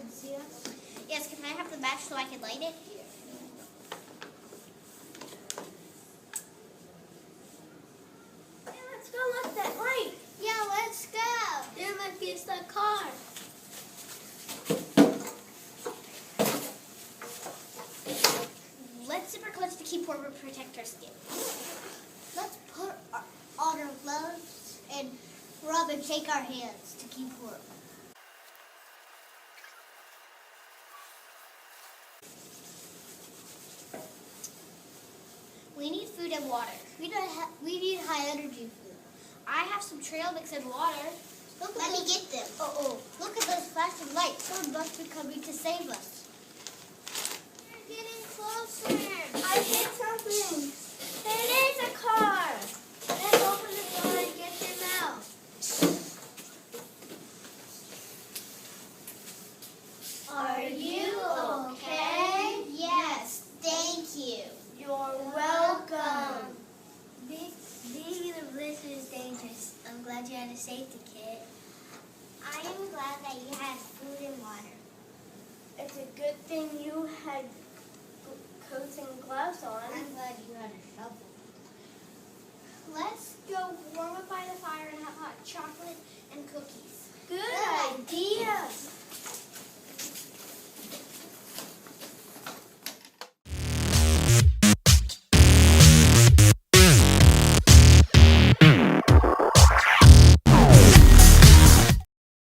can see us? Yes, can I have the match so I can light it? Hey, let's go look at that light. Yeah, let's go. There might be a stuck car. Let's zip our clothes to keep warm and protect our skin. Let's put on our gloves and rub and shake our hands to keep warm. We need food and water. We need high energy food. I have some trail mix and water. Let me get them. Look at those flashing lights. Someone must be coming to save us. They're getting closer. I hit something. It is a car. Let's open the door and get them out. Are you okay? Yes, thank you. You're welcome. Being in a blizzard is dangerous. I'm glad you had a safety kit. I am glad that you had food and water. It's a good thing you had coats and gloves on. I'm glad you had a shovel. Let's go warm up by the fire and have hot chocolate and cookies. Good